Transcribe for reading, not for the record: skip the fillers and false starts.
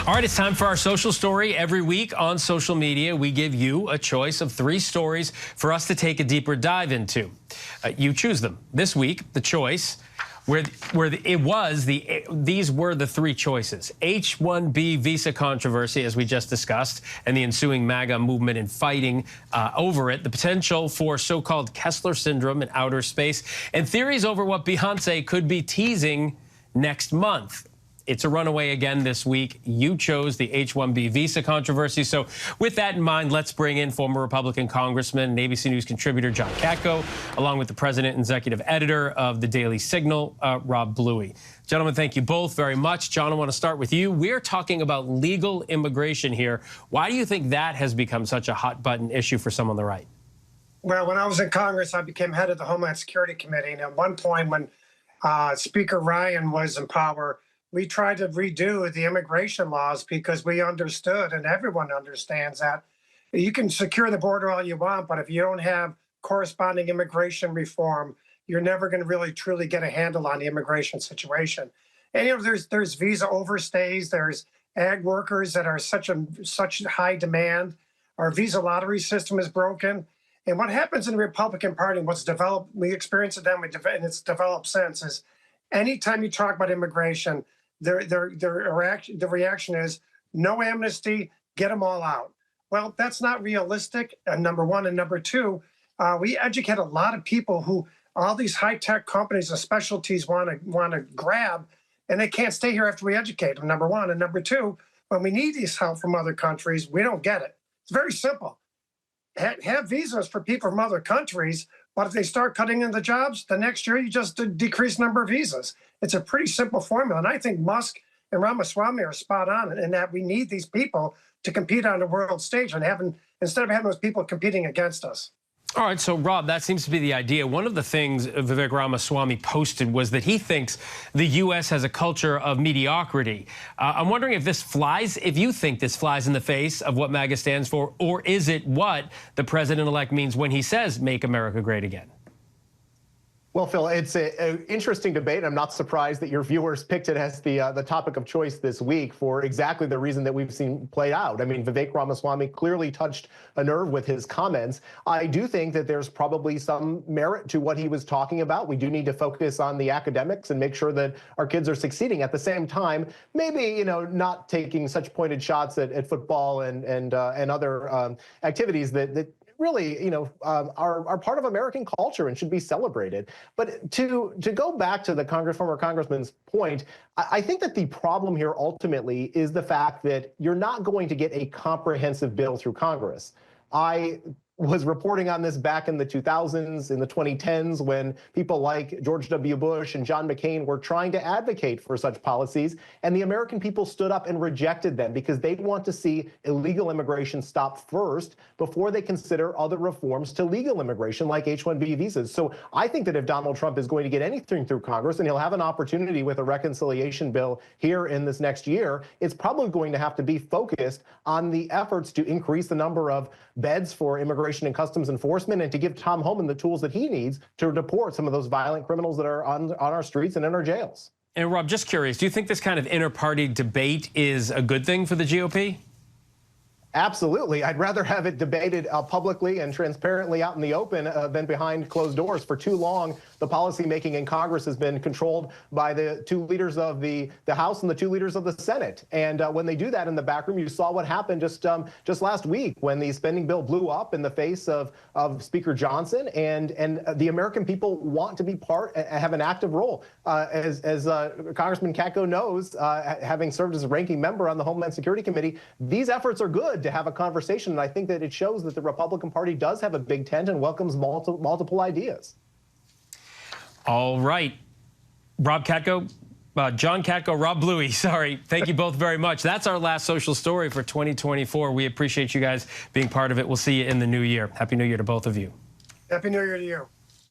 All right, it's time for our social story. Every week on social media, we give you a choice of 3 stories for us to take a deeper dive into. You choose them. This week, the choice, these were the 3 choices. H-1B visa controversy, as we just discussed, and the ensuing MAGA movement and fighting over it, the potential for so-called Kessler syndrome in outer space, and theories over what Beyonce could be teasing next month. It's a runaway again this week. You chose the H-1B visa controversy. So with that in mind, let's bring in former Republican Congressman and ABC News contributor John Katko, along with the president and executive editor of the Daily Signal, Rob Bluey. Gentlemen, thank you both very much. John, I want to start with you. We're talking about legal immigration here. Why do you think that has become such a hot-button issue for some on the right? Well, when I was in Congress, I became head of the Homeland Security Committee. And at one point when Speaker Ryan was in power, we tried to redo the immigration laws because we understood, and everyone understands, that you can secure the border all you want, but if you don't have corresponding immigration reform, you're never going to really truly get a handle on the immigration situation. And you know, there's visa overstays, there's ag workers that are such high demand. Our visa lottery system is broken. And what happens in the Republican Party, and what's developed, we experienced it then, and it's developed since, is anytime you talk about immigration, the reaction is no amnesty, get them all out. Well, that's not realistic, number one. And number two, we educate a lot of people who all these high-tech companies and specialties want to grab, and they can't stay here after we educate them, number one. And number two, when we need this help from other countries, we don't get it. It's very simple. Have visas for people from other countries, but if they start cutting into jobs, the next year you just decrease number of visas. It's a pretty simple formula. And I think Musk and Ramaswamy are spot on in that we need these people to compete on the world stage and instead of having those people competing against us. All right, so Rob, that seems to be the idea. One of the things Vivek Ramaswamy posted was that he thinks the U.S. has a culture of mediocrity. I'm wondering if you think this flies in the face of what MAGA stands for, or is it what the president-elect means when he says, "Make America Great Again"? Well, Phil, it's an interesting debate. I'm not surprised that your viewers picked it as the topic of choice this week for exactly the reason that we've seen played out. I mean, Vivek Ramaswamy clearly touched a nerve with his comments. I do think that there's probably some merit to what he was talking about. We do need to focus on the academics and make sure that our kids are succeeding. At the same time, maybe, you know, not taking such pointed shots at football and other activities that really, you know, are part of American culture and should be celebrated. But to go back to the former congressman's point, I think that the problem here ultimately is the fact that you're not going to get a comprehensive bill through Congress. I was reporting on this back in the 2000s, in the 2010s, when people like George W. Bush and John McCain were trying to advocate for such policies, and the American people stood up and rejected them because they want to see illegal immigration stop first before they consider other reforms to legal immigration like H-1B visas. So I think that if Donald Trump is going to get anything through Congress, and he'll have an opportunity with a reconciliation bill here in this next year, it's probably going to have to be focused on the efforts to increase the number of beds for immigration and customs enforcement, and to give Tom Homan the tools that he needs to deport some of those violent criminals that are on our streets and in our jails. And Rob, just curious, do you think this kind of inter-party debate is a good thing for the GOP? Absolutely. I'd rather have it debated publicly and transparently out in the open than behind closed doors. For too long, the policymaking in Congress has been controlled by the 2 leaders of the House and the 2 leaders of the Senate. And when they do that in the back room, you saw what happened just last week when the spending bill blew up in the face of Speaker Johnson. And the American people want to be have an active role. As Congressman Katko knows, having served as a ranking member on the Homeland Security Committee, these efforts are good to have a conversation, and I think that it shows that the Republican Party does have a big tent and welcomes multiple ideas. All right, John Katko, Rob Bluey, sorry. Thank you both very much. That's our last social story for 2024. We appreciate you guys being part of it. We'll see you in the new year. Happy New Year to both of you. Happy New Year to you.